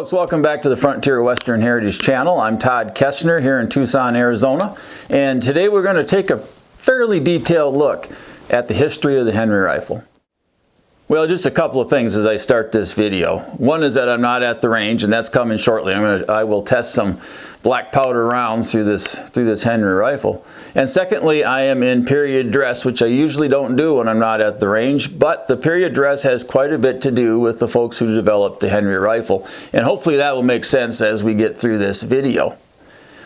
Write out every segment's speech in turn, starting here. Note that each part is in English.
folks, welcome back to the Frontier Western Heritage Channel. I'm Todd Kessner here in Tucson, Arizona, and today we're going to take a fairly detailed look at the history of the Henry rifle. Well, just a couple of things as I start this video. One is that I'm not at the range, and that's coming shortly. I will test some black powder rounds through this Henry rifle. And secondly, I am in period dress, which I usually don't do when I'm not at the range, but the period dress has quite a bit to do with the folks who developed the Henry rifle, and hopefully that will make sense as we get through this video.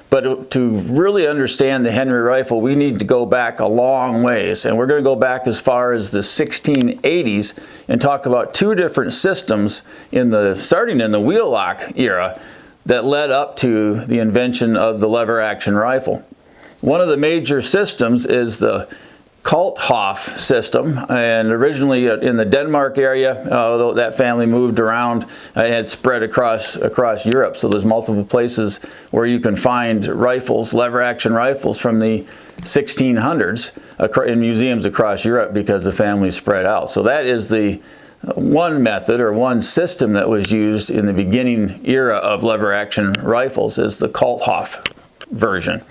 But to really understand the Henry rifle, we need to go back a long ways, and we're going to go back as far as the 1680s and talk about two different systems starting in the wheel lock era that led up to the invention of the lever action rifle. One of the major systems is the Kalthoff system, and originally in the Denmark area, although that family moved around, it had spread across Europe. So there's multiple places where you can find rifles, lever action rifles from the 1600s in museums across Europe because the family spread out. So that is the one method or one system that was used in the beginning era of lever action rifles, is the Kalthoff version.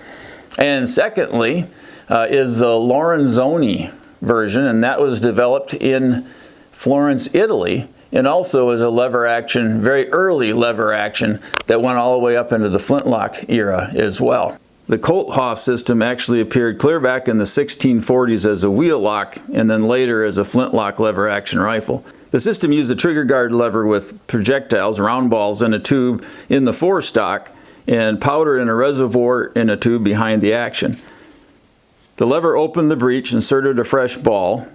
And secondly is the Lorenzoni version, and that was developed in Florence, Italy, and also is a lever action, very early lever action that went all the way up into the flintlock era as well. The Kalthoff system actually appeared clear back in the 1640s as a wheel lock and then later as a flintlock lever action rifle. The system used a trigger guard lever with projectiles, round balls, in a tube in the forestock and powder in a reservoir in a tube behind the action. The lever opened the breech, inserted a fresh ball,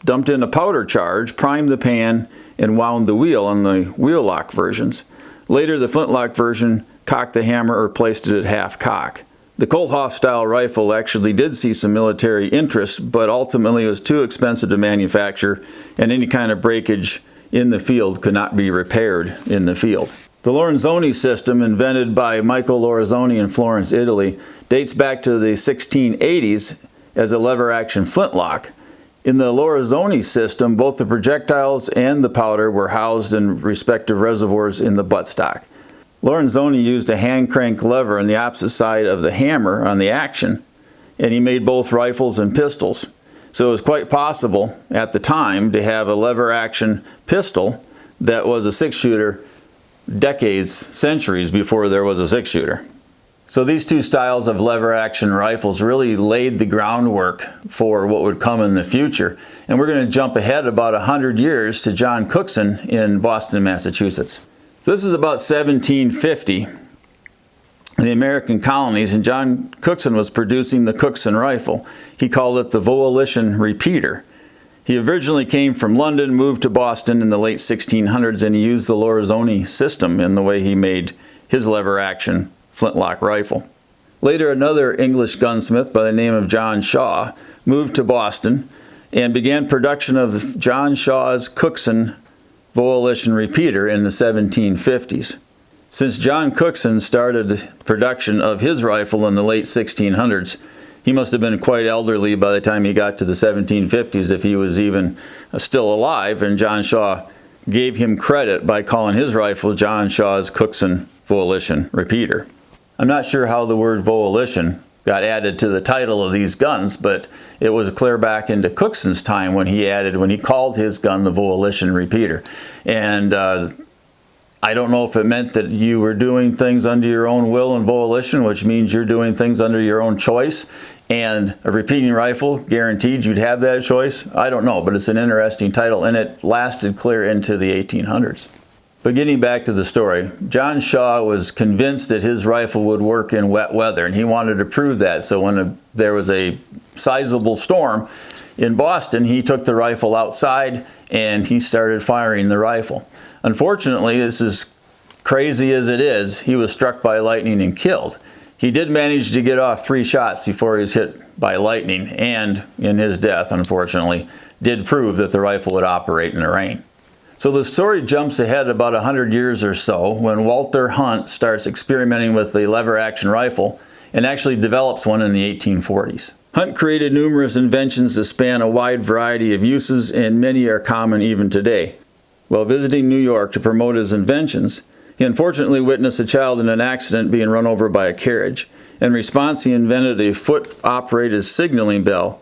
dumped in a powder charge, primed the pan, and wound the wheel on the wheel lock versions. Later, the flintlock version cocked the hammer or placed it at half cock. The Kalthoff style rifle actually did see some military interest, but ultimately it was too expensive to manufacture, and any kind of breakage in the field could not be repaired in the field. The Lorenzoni system, invented by Michael Lorenzoni in Florence, Italy, dates back to the 1680s as a lever action flintlock. In the Lorenzoni system, both the projectiles and the powder were housed in respective reservoirs in the buttstock. Lorenzoni used a hand crank lever on the opposite side of the hammer on the action, and he made both rifles and pistols. So it was quite possible at the time to have a lever action pistol that was a six-shooter decades, centuries before there was a six-shooter. So these two styles of lever action rifles really laid the groundwork for what would come in the future. And we're going to jump ahead about 100 years to John Cookson in Boston, Massachusetts. This is about 1750, the American colonies, and John Cookson was producing the Cookson rifle. He called it the Volition repeater. He originally came from London, moved to Boston in the late 1600s, and he used the Lorenzoni system in the way he made his lever action flintlock rifle. Later, another English gunsmith by the name of John Shaw moved to Boston and began production of John Shaw's Cookson Volition repeater in the 1750s. Since John Cookson started production of his rifle in the late 1600s, he must have been quite elderly by the time he got to the 1750s, if he was even still alive, and John Shaw gave him credit by calling his rifle John Shaw's Cookson Volition repeater. I'm not sure how the word volition got added to the title of these guns, but it was clear back into Cookson's time when he called his gun the Volition repeater. And I don't know if it meant that you were doing things under your own will and volition, which means you're doing things under your own choice, and a repeating rifle guaranteed you'd have that choice. I don't know, but it's an interesting title, and it lasted clear into the 1800s. But getting back to the story, John Shaw was convinced that his rifle would work in wet weather, and he wanted to prove that. So when there was a sizable storm in Boston, he took the rifle outside and he started firing the rifle. Unfortunately, this is crazy as it is, he was struck by lightning and killed. He did manage to get off 3 shots before he was hit by lightning, and in his death, unfortunately, did prove that the rifle would operate in the rain. So the story jumps ahead about 100 years or so when Walter Hunt starts experimenting with the lever action rifle and actually develops one in the 1840s. Hunt created numerous inventions that span a wide variety of uses, and many are common even today. While visiting New York to promote his inventions, He unfortunately witnessed a child in an accident being run over by a carriage. In response, he invented a foot-operated signaling bell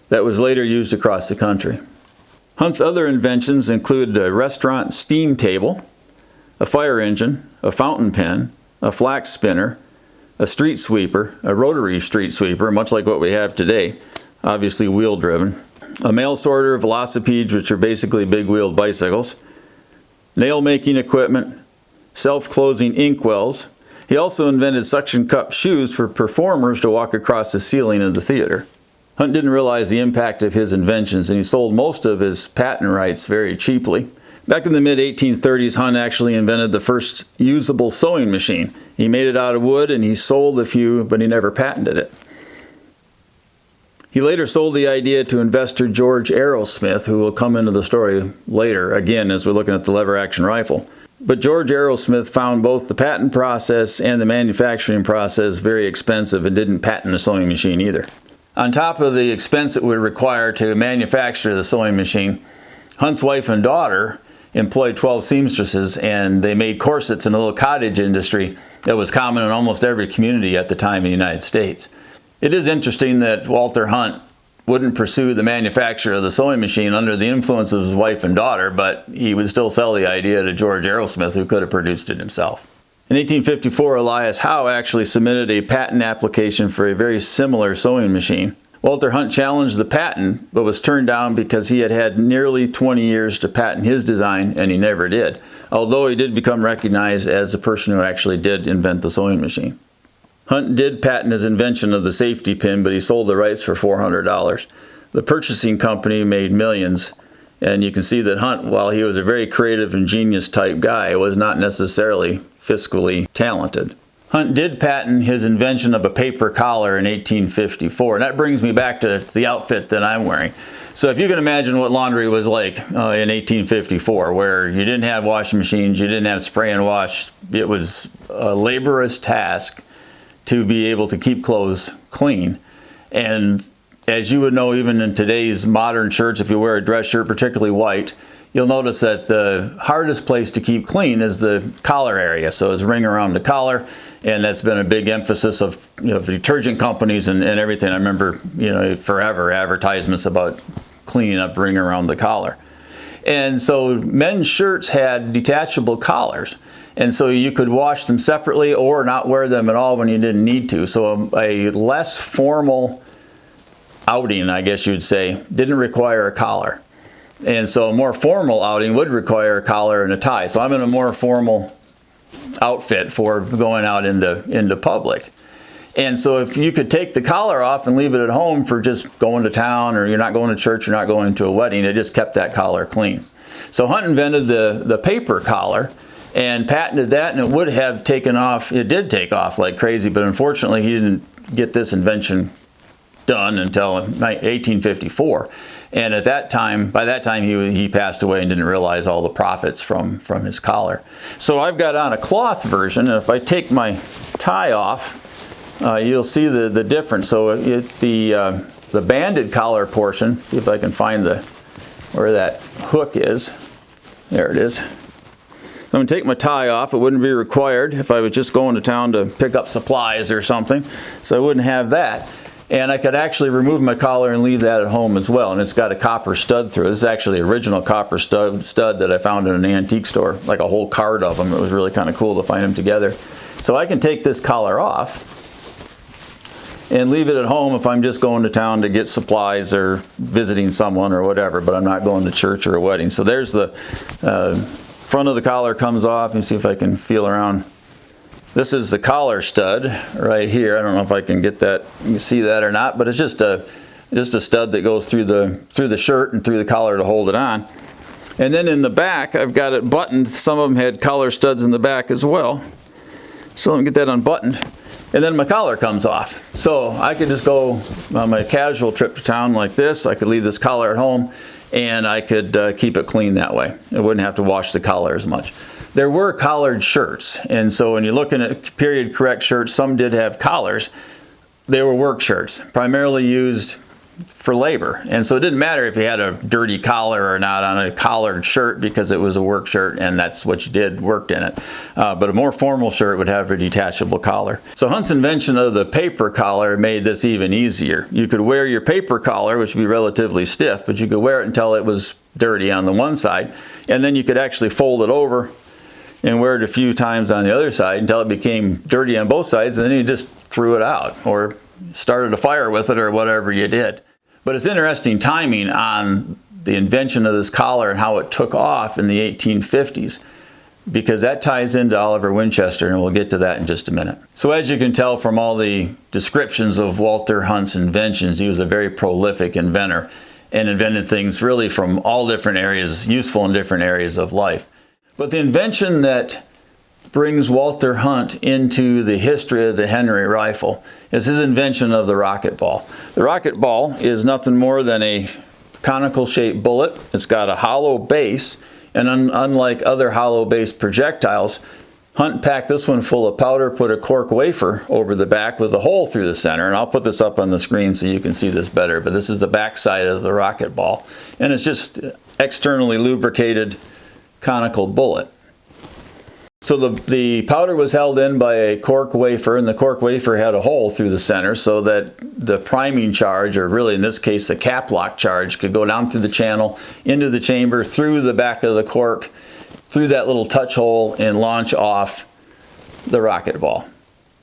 that was later used across the country. Hunt's other inventions include a restaurant steam table, a fire engine, a fountain pen, a flax spinner, a street sweeper, a rotary street sweeper, much like what we have today, obviously wheel-driven, a mail sorter, velocipedes, which are basically big-wheeled bicycles, nail-making equipment, self-closing inkwells. He also invented suction cup shoes for performers to walk across the ceiling of the theater. Hunt didn't realize the impact of his inventions, and he sold most of his patent rights very cheaply. Back in the mid-1830s, Hunt actually invented the first usable sewing machine. He made it out of wood, and he sold a few, but he never patented it. He later sold the idea to investor George Arrowsmith, who will come into the story later, again, as we're looking at the lever-action rifle. But George Arrowsmith found both the patent process and the manufacturing process very expensive and didn't patent the sewing machine either. On top of the expense it would require to manufacture the sewing machine, Hunt's wife and daughter employed 12 seamstresses, and they made corsets in a little cottage industry that was common in almost every community at the time in the United States. It is interesting that Walter Hunt wouldn't pursue the manufacture of the sewing machine under the influence of his wife and daughter, but he would still sell the idea to George Arrowsmith, who could have produced it himself. In 1854, Elias Howe actually submitted a patent application for a very similar sewing machine. Walter Hunt challenged the patent, but was turned down because he had had nearly 20 years to patent his design, and he never did, although he did become recognized as the person who actually did invent the sewing machine. Hunt did patent his invention of the safety pin, but he sold the rights for $400. The purchasing company made millions, and you can see that Hunt, while he was a very creative and genius type guy, was not necessarily fiscally talented. Hunt did patent his invention of a paper collar in 1854, and that brings me back to the outfit that I'm wearing. So if you can imagine what laundry was like in 1854, where you didn't have washing machines, you didn't have spray and wash, it was a laborious task to be able to keep clothes clean. And as you would know, even in today's modern shirts, if you wear a dress shirt, particularly white, you'll notice that the hardest place to keep clean is the collar area. So it's ring around the collar, and that's been a big emphasis of detergent companies and everything. I remember forever advertisements about cleaning up ring around the collar. And so men's shirts had detachable collars. And so you could wash them separately or not wear them at all when you didn't need to. So a less formal outing, I guess you'd say, didn't require a collar. And so a more formal outing would require a collar and a tie. So I'm in a more formal outfit for going out into public. And so if you could take the collar off and leave it at home for just going to town, or you're not going to church, you're not going to a wedding, it just kept that collar clean. So Hunt invented the paper collar and patented that, and it would have taken off. It did take off like crazy, but unfortunately he didn't get this invention done until 1854. And at that time, by that time he passed away and didn't realize all the profits from his collar. So I've got on a cloth version, and if I take my tie off, you'll see the difference. So the banded collar portion, see if I can find where that hook is. There it is. I'm going to take my tie off. It wouldn't be required if I was just going to town to pick up supplies or something. So I wouldn't have that. And I could actually remove my collar and leave that at home as well. And it's got a copper stud through it. This is actually the original copper stud that I found in an antique store, like a whole card of them. It was really kind of cool to find them together. So I can take this collar off and leave it at home if I'm just going to town to get supplies or visiting someone or whatever, but I'm not going to church or a wedding. So there's the front of the collar comes off. You see if I can feel around. This is the collar stud right here. I don't know if I can get that, you can see that or not, but it's just a stud that goes through the shirt and through the collar to hold it on. And then in the back, I've got it buttoned. Some of them had collar studs in the back as well. So let me get that unbuttoned. And then my collar comes off. So I could just go on my casual trip to town like this. I could leave this collar at home, and I could keep it clean that way. I wouldn't have to wash the collar as much. There were collared shirts, and so when you're looking at period correct shirts, some did have collars. They were work shirts, primarily used for labor. And so it didn't matter if you had a dirty collar or not on a collared shirt, because it was a work shirt and that's what you did, worked in it. But a more formal shirt would have a detachable collar. So Hunt's invention of the paper collar made this even easier. You could wear your paper collar, which would be relatively stiff, but you could wear it until it was dirty on the one side, and then you could actually fold it over and wear it a few times on the other side until it became dirty on both sides, and then you just threw it out or started a fire with it or whatever you did. But it's interesting timing on the invention of this collar and how it took off in the 1850s, because that ties into Oliver Winchester, and we'll get to that in just a minute. So as you can tell from all the descriptions of Walter Hunt's inventions, he was a very prolific inventor and invented things really from all different areas, useful in different areas of life. But the invention that brings Walter Hunt into the history of the Henry rifle is his invention of the rocket ball. The rocket ball is nothing more than a conical shaped bullet. It's got a hollow base, and unlike other hollow base projectiles, Hunt packed this one full of powder, put a cork wafer over the back with a hole through the center, and I'll put this up on the screen so you can see this better, but this is the back side of the rocket ball, and it's just externally lubricated conical bullet. So the powder was held in by a cork wafer, and the cork wafer had a hole through the center so that the priming charge, or really in this case the cap lock charge, could go down through the channel, into the chamber, through the back of the cork, through that little touch hole, and launch off the rocket ball.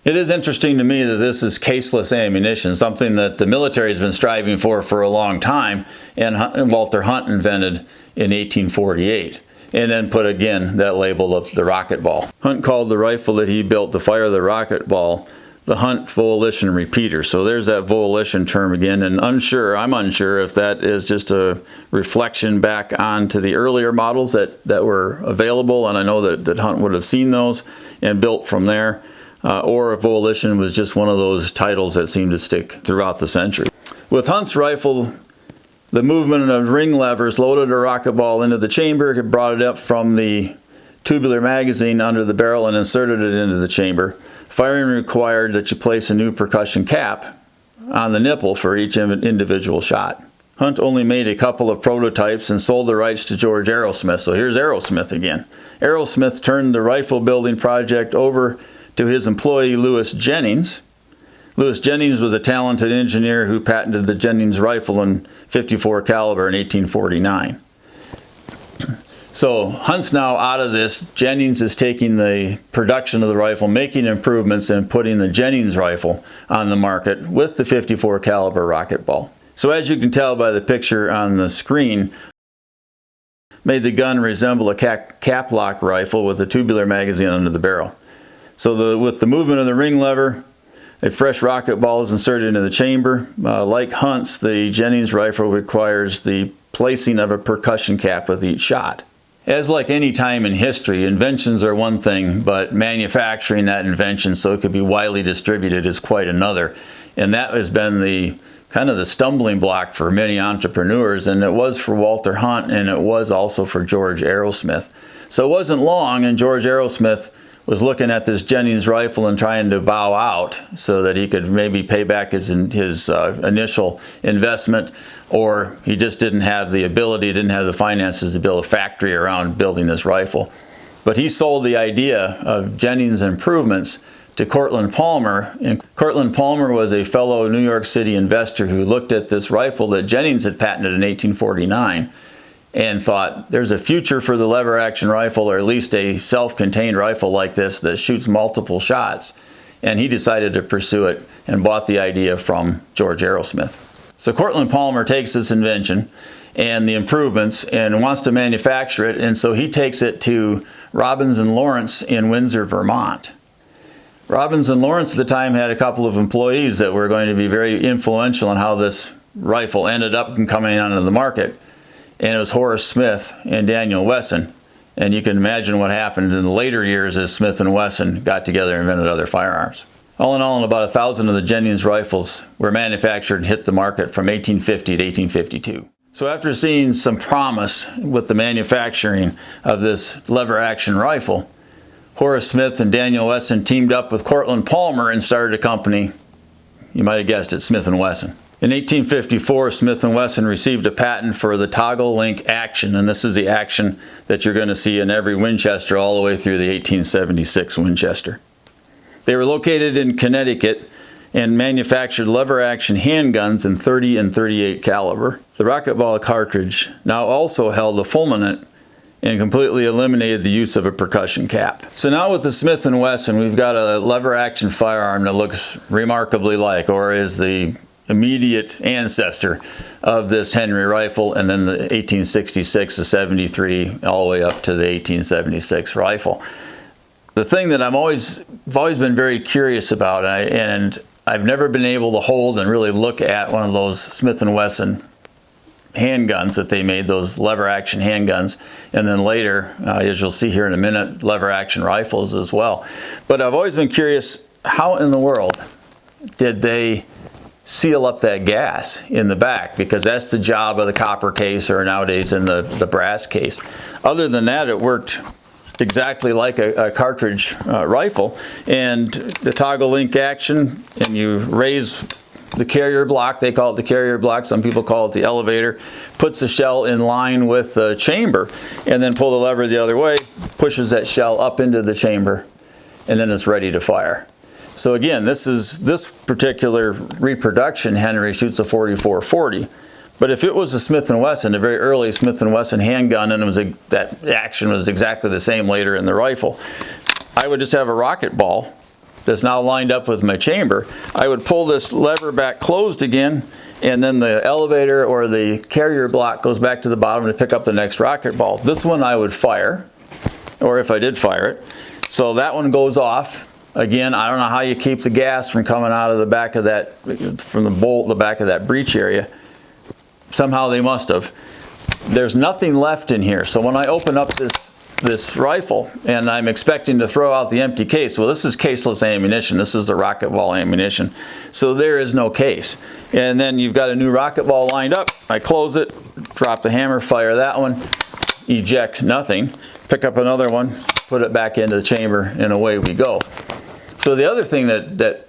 It is interesting to me that this is caseless ammunition, something that the military has been striving for a long time, and Walter Hunt invented in 1848. And then put again that label of the rocket ball. Hunt called the rifle that he built to fire the rocket ball the Hunt Volition Repeater. So there's that volition term again, and I'm unsure if that is just a reflection back onto the earlier models that were available, and I know that Hunt would have seen those and built from there, or if volition was just one of those titles that seemed to stick throughout the century. With Hunt's rifle, the movement of ring levers loaded a rocket ball into the chamber, brought it up from the tubular magazine under the barrel, and inserted it into the chamber. Firing required that you place a new percussion cap on the nipple for each individual shot. Hunt only made a couple of prototypes and sold the rights to George Arrowsmith. So here's Arrowsmith again. Arrowsmith turned the rifle building project over to his employee Lewis Jennings. Lewis Jennings was a talented engineer who patented the Jennings rifle in .54 caliber in 1849. So Hunt's now out of this. Jennings is taking the production of the rifle, making improvements, and putting the Jennings rifle on the market with the .54 caliber rocket ball. So as you can tell by the picture on the screen, made the gun resemble a cap lock rifle with a tubular magazine under the barrel. So with the movement of the ring lever, a fresh rocket ball is inserted into the chamber. Like Hunt's, the Jennings rifle requires the placing of a percussion cap with each shot. As like any time in history, inventions are one thing, but manufacturing that invention so it could be widely distributed is quite another. And that has been the kind of the stumbling block for many entrepreneurs, and it was for Walter Hunt, and it was also for George Arrowsmith. So it wasn't long, and George Arrowsmith was looking at this Jennings rifle and trying to bow out so that he could maybe pay back his initial investment, or he just didn't have the ability, didn't have the finances to build a factory around building this rifle. But he sold the idea of Jennings improvements to Cortland Palmer, and Cortland Palmer was a fellow New York City investor who looked at this rifle that Jennings had patented in 1849 and thought, there's a future for the lever action rifle, or at least a self-contained rifle like this that shoots multiple shots. And he decided to pursue it and bought the idea from George Arrowsmith. So Cortland Palmer takes this invention and the improvements and wants to manufacture it, and so he takes it to Robbins and Lawrence in Windsor, Vermont. Robbins and Lawrence at the time had a couple of employees that were going to be very influential in how this rifle ended up coming onto the market. And it was Horace Smith and Daniel Wesson. And you can imagine what happened in the later years as Smith and Wesson got together and invented other firearms. All in all, about 1,000 of the Jennings rifles were manufactured and hit the market from 1850 to 1852. So after seeing some promise with the manufacturing of this lever action rifle, Horace Smith and Daniel Wesson teamed up with Cortland Palmer and started a company, you might have guessed it, Smith & Wesson. In 1854, Smith & Wesson received a patent for the toggle link action, and this is the action that you're going to see in every Winchester all the way through the 1876 Winchester. They were located in Connecticut and manufactured lever-action handguns in .30 and .38 caliber. The racquetball cartridge now also held a fulminant and completely eliminated the use of a percussion cap. So now with the Smith & Wesson, we've got a lever-action firearm that looks remarkably like, or is the immediate ancestor of this Henry rifle, and then the 1866, the 73, all the way up to the 1876 rifle. The thing that I've always been very curious about, and I've never been able to hold and really look at one of those Smith & Wesson handguns that they made, those lever action handguns, and then later, as you'll see here in a minute, lever action rifles as well. But I've always been curious, how in the world did they seal up that gas in the back? Because that's the job of the copper case, or nowadays in the brass case. Other than that, it worked exactly like a cartridge rifle, and the toggle link action, and you raise the carrier block, they call it the carrier block, some people call it the elevator, puts the shell in line with the chamber, and then pull the lever the other way, pushes that shell up into the chamber, and then it's ready to fire. So again, this particular reproduction, Henry shoots a 44-40. But if it was a Smith & Wesson, a very early Smith & Wesson handgun, and that action was exactly the same later in the rifle, I would just have a rocket ball that's now lined up with my chamber. I would pull this lever back closed again, and then the elevator or the carrier block goes back to the bottom to pick up the next rocket ball. This one I would fire, or if I did fire it. So that one goes off. Again, I don't know how you keep the gas from coming out of the back of that, from the bolt, the back of that breech area. Somehow they must have. There's nothing left in here. So when I open up this rifle and I'm expecting to throw out the empty case, well, this is caseless ammunition. This is the rocket ball ammunition. So there is no case. And then you've got a new rocket ball lined up. I close it, drop the hammer, fire that one, eject nothing, pick up another one, put it back into the chamber, and away we go. So the other thing that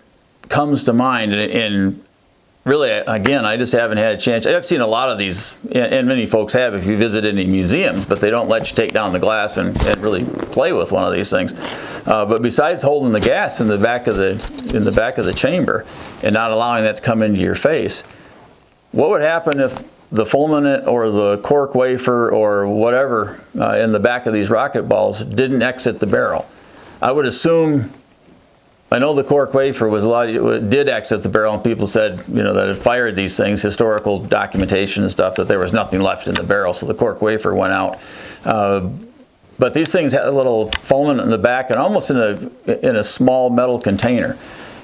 comes to mind, and really, again, I just haven't had a chance. I've seen a lot of these, and many folks have if you visit any museums, but they don't let you take down the glass and really play with one of these things. But besides holding the gas in the back of the chamber and not allowing that to come into your face, what would happen if the fulminant or the cork wafer or whatever in the back of these rocket balls didn't exit the barrel? I would assume, I know the cork wafer did exit the barrel, and people said, that it fired these things, historical documentation and stuff, that there was nothing left in the barrel, so the cork wafer went out. But these things had a little fulminant in the back and almost in a small metal container.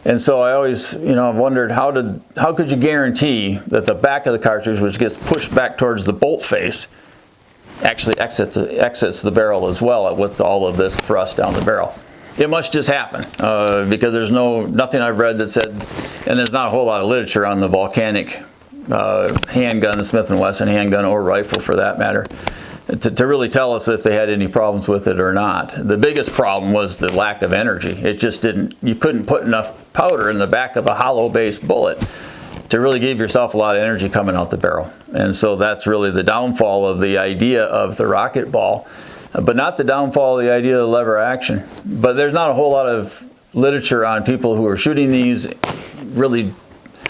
And so I always, wondered how could you guarantee that the back of the cartridge, which gets pushed back towards the bolt face, actually exits the barrel as well with all of this thrust down the barrel? It must just happen because there's nothing I've read that said, and there's not a whole lot of literature on the volcanic handgun, the Smith & Wesson handgun or rifle for that matter, to really tell us if they had any problems with it or not. The biggest problem was the lack of energy. It just you couldn't put enough powder in the back of a hollow base bullet to really give yourself a lot of energy coming out the barrel. And so that's really the downfall of the idea of the rocket ball, but not the downfall of the idea of the lever action. But there's not a whole lot of literature on people who are shooting these, really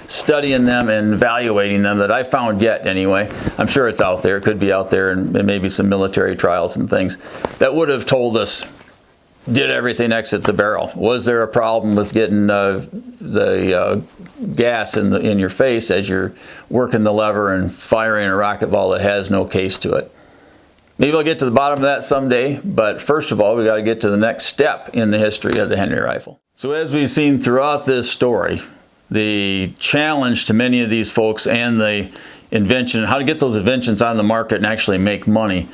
studying them and evaluating them that I found yet anyway. I'm sure it's out there. It could be out there, and maybe some military trials and things that would have told us, did everything exit the barrel? Was there a problem with getting the gas in your face as you're working the lever and firing a rocket ball that has no case to it? Maybe I'll get to the bottom of that someday, but first of all, we got to get to the next step in the history of the Henry rifle. So as we've seen throughout this story, the challenge to many of these folks and the invention, how to get those inventions on the market and actually make money,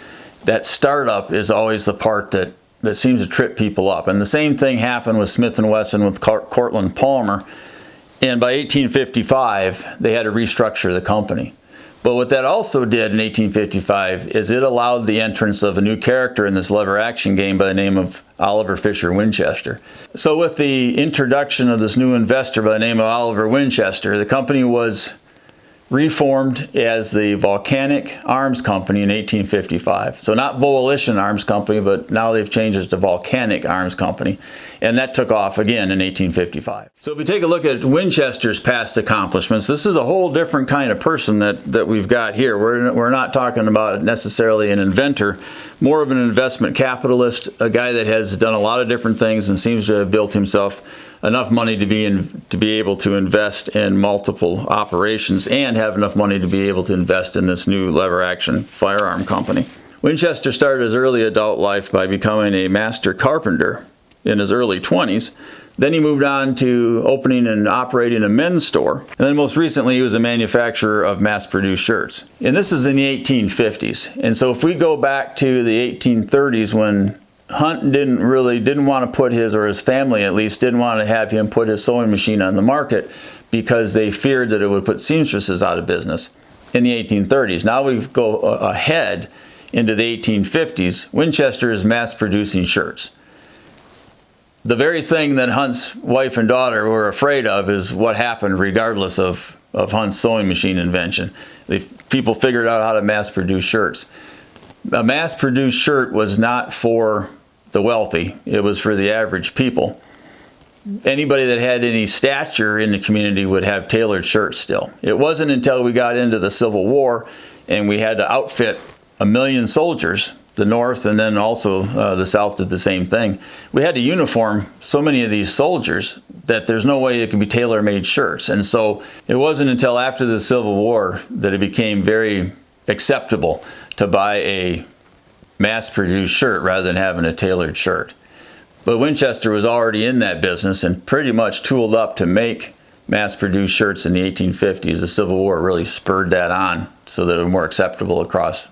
that startup is always the part that seems to trip people up. And the same thing happened with Smith & Wesson with Cortland Palmer. And by 1855, they had to restructure the company. But what that also did in 1855 is it allowed the entrance of a new character in this lever action game by the name of Oliver Fisher Winchester. So with the introduction of this new investor by the name of Oliver Winchester, the company was reformed as the Volcanic Arms Company in 1855. So not Volition Arms Company, but now they've changed it to Volcanic Arms Company. And that took off again in 1855. So if we take a look at Winchester's past accomplishments, this is a whole different kind of person that we've got here. We're not talking about necessarily an inventor, more of an investment capitalist, a guy that has done a lot of different things and seems to have built himself enough money to be able to invest in multiple operations and have enough money to be able to invest in this new lever action firearm company. Winchester started his early adult life by becoming a master carpenter in his early 20s. Then he moved on to opening and operating a men's store. And then most recently he was a manufacturer of mass-produced shirts. And this is in the 1850s. And so if we go back to the 1830s when Hunt didn't want to put his, or his family at least, didn't want to have him put his sewing machine on the market because they feared that it would put seamstresses out of business in the 1830s. Now we go ahead into the 1850s. Winchester is mass producing shirts. The very thing that Hunt's wife and daughter were afraid of is what happened regardless of Hunt's sewing machine invention. People figured out how to mass produce shirts. A mass produced shirt was not for the wealthy, it was for the average people. Anybody that had any stature in the community would have tailored shirts still. It wasn't until we got into the Civil War and we had to outfit 1 million soldiers, the North and then also the South did the same thing. We had to uniform so many of these soldiers that there's no way it could be tailor-made shirts. And so it wasn't until after the Civil War that it became very acceptable to buy a mass-produced shirt rather than having a tailored shirt. But Winchester was already in that business and pretty much tooled up to make mass-produced shirts in the 1850s. The Civil War really spurred that on so that it was more acceptable across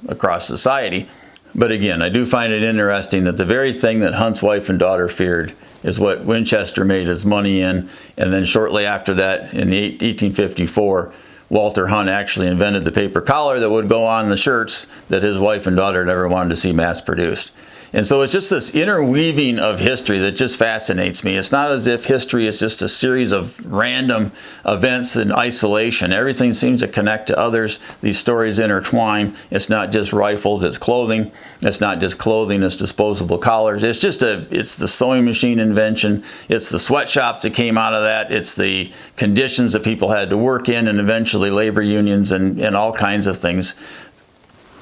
society. But again, I do find it interesting that the very thing that Hunt's wife and daughter feared is what Winchester made his money in. And then shortly after that, in 1854, Walter Hunt actually invented the paper collar that would go on the shirts that his wife and daughter never wanted to see mass produced. And so it's just this interweaving of history that just fascinates me. It's not as if history is just a series of random events in isolation. Everything seems to connect to others. These stories intertwine. It's not just rifles, it's clothing. It's not just clothing, it's disposable collars. It's the sewing machine invention. It's the sweatshops that came out of that. It's the conditions that people had to work in, and eventually labor unions and all kinds of things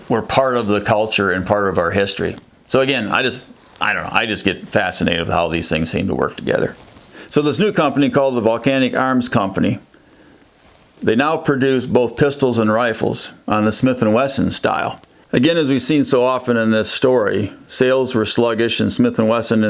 were part of the culture and part of our history. So again, I just get fascinated with how these things seem to work together. So this new company called the Volcanic Arms Company, they now produce both pistols and rifles on the Smith & Wesson style. Again, as we've seen so often in this story, sales were sluggish, and Smith & Wesson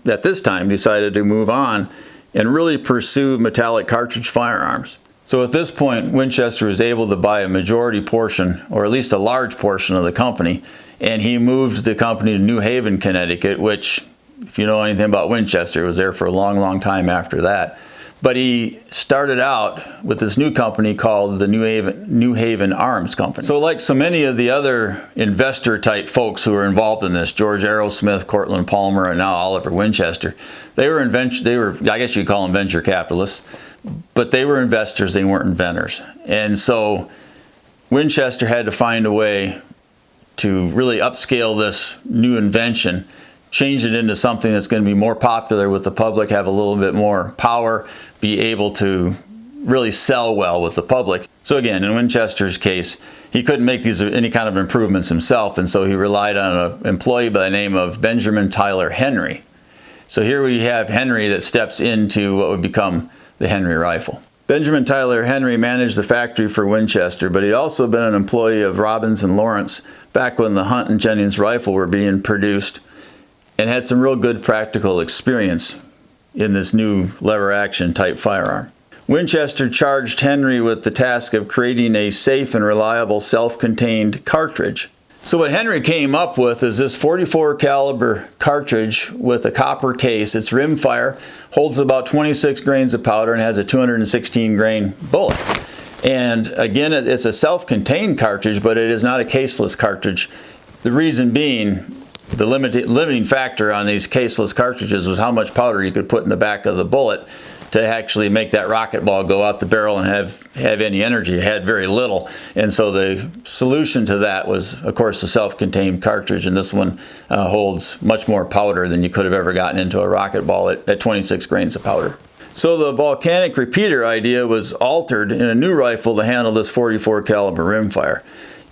at this time decided to move on and really pursue metallic cartridge firearms. So at this point, Winchester was able to buy a majority portion, or at least a large portion of the company, and he moved the company to New Haven, Connecticut, which, if you know anything about Winchester, was there for a long, long time after that. But he started out with this new company called the New Haven Arms Company. So like so many of the other investor-type folks who were involved in this, George Arrowsmith, Cortland Palmer, and now Oliver Winchester, they were, I guess you'd call them venture capitalists, but they were investors, they weren't inventors. And so Winchester had to find a way to really upscale this new invention, change it into something that's going to be more popular with the public, have a little bit more power, be able to really sell well with the public. So again, in Winchester's case, he couldn't make any kind of improvements himself, and so he relied on an employee by the name of Benjamin Tyler Henry. So here we have Henry that steps into what would become the Henry rifle. Benjamin Tyler Henry managed the factory for Winchester, but he'd also been an employee of Robbins and Lawrence back when the Hunt and Jennings rifle were being produced, and had some real good practical experience in this new lever action type firearm. Winchester charged Henry with the task of creating a safe and reliable self-contained cartridge. So what Henry came up with is this 44 caliber cartridge with a copper case. It's rimfire, holds about 26 grains of powder, and has a 216 grain bullet. And again, it's a self-contained cartridge, but it is not a caseless cartridge. The reason being, the limiting factor on these caseless cartridges was how much powder you could put in the back of the bullet. to actually make that rocket ball go out the barrel and have any energy. It had very little. And so the solution to that was, of course, the self-contained cartridge. And this one holds much more powder than you could have ever gotten into a rocket ball at 26 grains of powder. So the volcanic repeater idea was altered in a new rifle to handle this 44 caliber rimfire.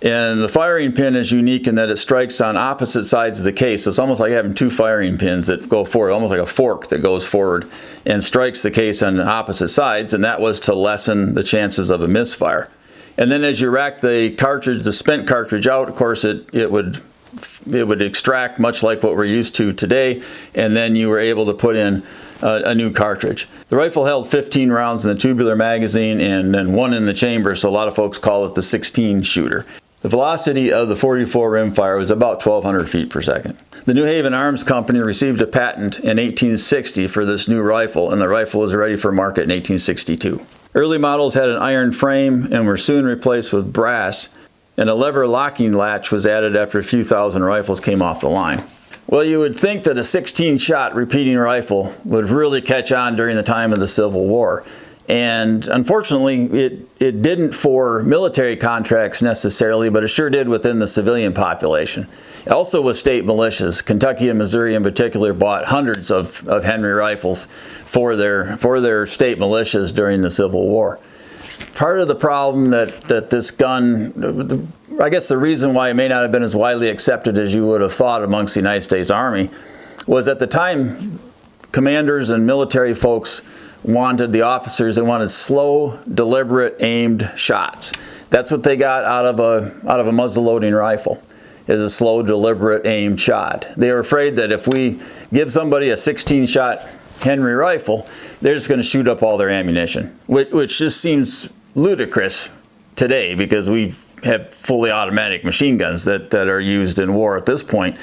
And the firing pin is unique in that it strikes on opposite sides of the case. So it's almost like having two firing pins that go forward, almost like a fork that goes forward and strikes the case on opposite sides, and that was to lessen the chances of a misfire. And then as you rack the cartridge, the spent cartridge out, of course it would extract much like what we're used to today, and then you were able to put in a new cartridge. The rifle held 15 rounds in the tubular magazine and then 1 in the chamber, so a lot of folks call it the 16 shooter. The velocity of the 44 rimfire was about 1,200 feet per second. The New Haven Arms Company received a patent in 1860 for this new rifle, and the rifle was ready for market in 1862. Early models had an iron frame and were soon replaced with brass, and a lever locking latch was added after a few thousand rifles came off the line. Well, you would think that a 16-shot repeating rifle would really catch on during the time of the Civil War. And unfortunately, it didn't for military contracts necessarily, but it sure did within the civilian population. Also with state militias, Kentucky and Missouri in particular bought hundreds of Henry rifles for their state militias during the Civil War. Part of the problem that this gun, I guess the reason why it may not have been as widely accepted as you would have thought amongst the United States Army, was at the time commanders and military folks wanted, the officers, they wanted slow, deliberate, aimed shots. That's what they got out of a muzzle-loading rifle, is a slow, deliberate, aimed shot. They were afraid that if we give somebody a 16-shot Henry rifle, they're just going to shoot up all their ammunition, which just seems ludicrous today because we have fully automatic machine guns that are used in war at this point.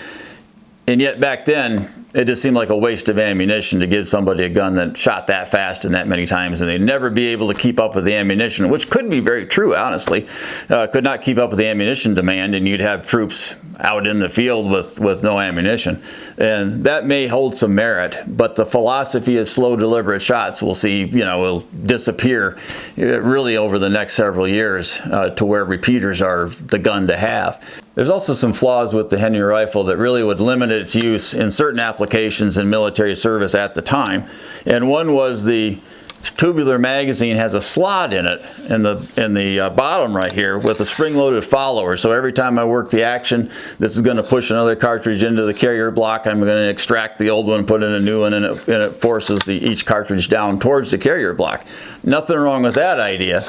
And yet back then, it just seemed like a waste of ammunition to give somebody a gun that shot that fast and that many times, and they'd never be able to keep up with the ammunition, which could be very true, honestly. Could not keep up with the ammunition demand, and you'd have troops out in the field with no ammunition. And that may hold some merit, but the philosophy of slow, deliberate shots we'll see, will disappear really over the next several years to where repeaters are the gun to have. There's also some flaws with the Henry rifle that really would limit its use in certain applications in military service at the time. And one was the tubular magazine has a slot in it in the bottom right here with a spring-loaded follower. So every time I work the action, this is going to push another cartridge into the carrier block. I'm going to extract the old one, put in a new one, and it forces each cartridge down towards the carrier block. Nothing wrong with that idea.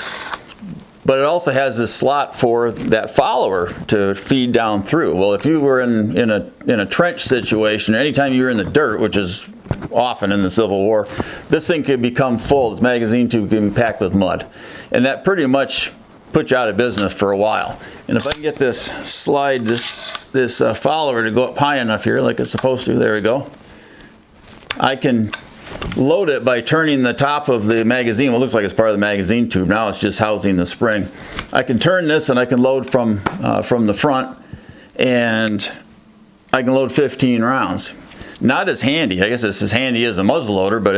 But it also has this slot for that follower to feed down through. Well, if you were in a trench situation, or anytime you were in the dirt, which is often in the Civil War, this thing could become full. This magazine tube can be packed with mud. And that pretty much put you out of business for a while. And if I can get this follower to go up high enough here, like it's supposed to, there we go, I can load it by turning the top of the magazine. Well, it looks like it's part of the magazine tube. Now it's just housing the spring. I can turn this and I can load from the front, and I can load 15 rounds. Not as handy. I guess it's as handy as a muzzleloader, but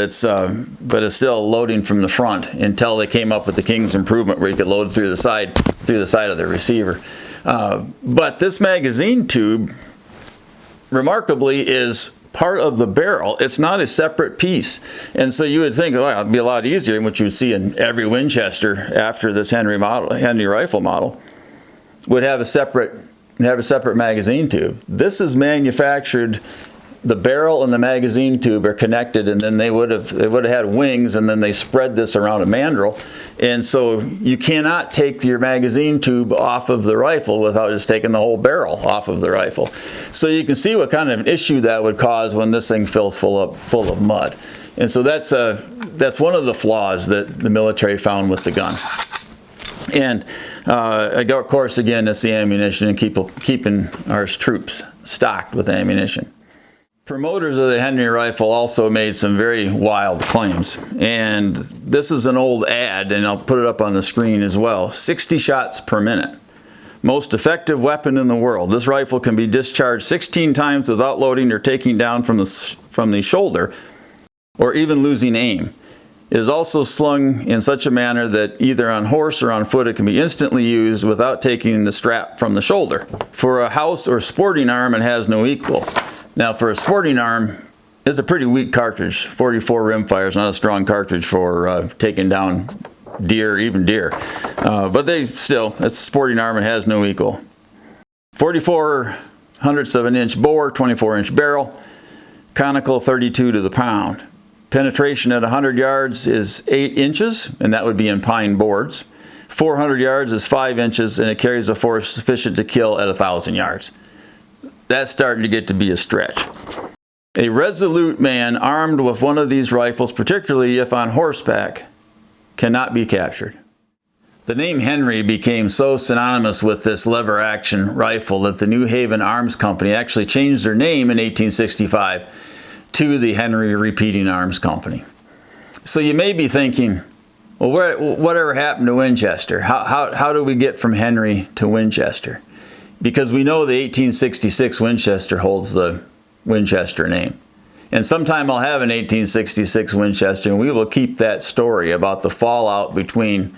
it's still loading from the front until they came up with the King's Improvement where you could load through the side of the receiver. But this magazine tube, remarkably, is part of the barrel. It's not a separate piece. And so you would think, well, it'd be a lot easier, which you would see in every Winchester after this Henry rifle model, would have a separate magazine tube. This is manufactured, the barrel and the magazine tube are connected, and then they would have had wings, and then they spread this around a mandrel. And so you cannot take your magazine tube off of the rifle without just taking the whole barrel off of the rifle. So you can see what kind of an issue that would cause when this thing fills full of mud. And so that's one of the flaws that the military found with the gun. And of course, again, it's the ammunition and keeping our troops stocked with ammunition. Promoters of the Henry rifle also made some very wild claims, and this is an old ad, and I'll put it up on the screen as well. 60 shots per minute. Most effective weapon in the world. This rifle can be discharged 16 times without loading or taking down from the shoulder, or even losing aim. It is also slung in such a manner that either on horse or on foot it can be instantly used without taking the strap from the shoulder. For a house or sporting arm, it has no equal. Now for a sporting arm, it's a pretty weak cartridge. 44 rimfire is not a strong cartridge for taking down deer, even deer. But it's a sporting arm and has no equal. 44/100 of an inch bore, 24-inch barrel, conical 32 to the pound. Penetration at 100 yards is 8 inches, and that would be in pine boards. 400 yards is 5 inches, and it carries a force sufficient to kill at 1,000 yards. That's starting to get to be a stretch. A resolute man armed with one of these rifles, particularly if on horseback, cannot be captured. The name Henry became so synonymous with this lever-action rifle that the New Haven Arms Company actually changed their name in 1865 to the Henry Repeating Arms Company. So you may be thinking, well, whatever happened to Winchester? How do we get from Henry to Winchester? Because we know the 1866 Winchester holds the Winchester name. And sometime I'll have an 1866 Winchester, and we will keep that story about the fallout between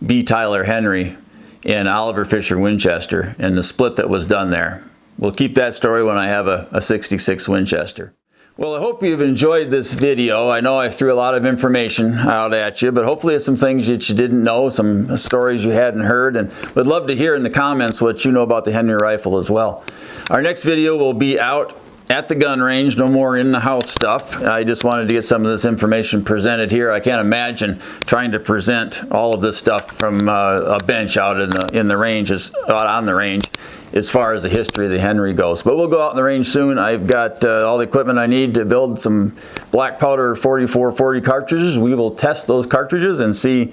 B. Tyler Henry and Oliver Fisher Winchester and the split that was done there. We'll keep that story when I have a 66 Winchester. Well, I hope you've enjoyed this video. I know I threw a lot of information out at you, but hopefully it's some things that you didn't know, some stories you hadn't heard, and would love to hear in the comments what you know about the Henry rifle as well. Our next video will be out at the gun range, no more in the house stuff. I just wanted to get some of this information presented here. I can't imagine trying to present all of this stuff from a bench out in the range, out on the range, as far as the history of the Henry goes. But we'll go out in the range soon. I've got all the equipment I need to build some black powder 4440 cartridges. We will test those cartridges and see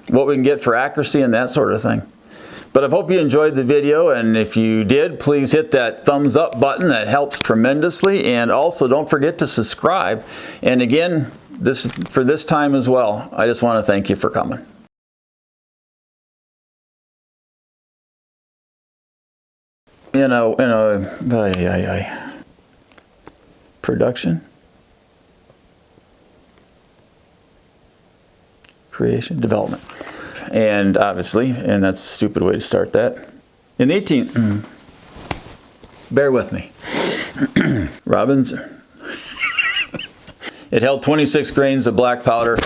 what we can get for accuracy and that sort of thing. But I hope you enjoyed the video, and if you did, please hit that thumbs up button. That helps tremendously. And also don't forget to subscribe. And again, for this time as well, I just want to thank you for coming. Production, creation, development. And obviously, and that's a stupid way to start that. In the bear with me. Robbins. It held 26 grains of black powder.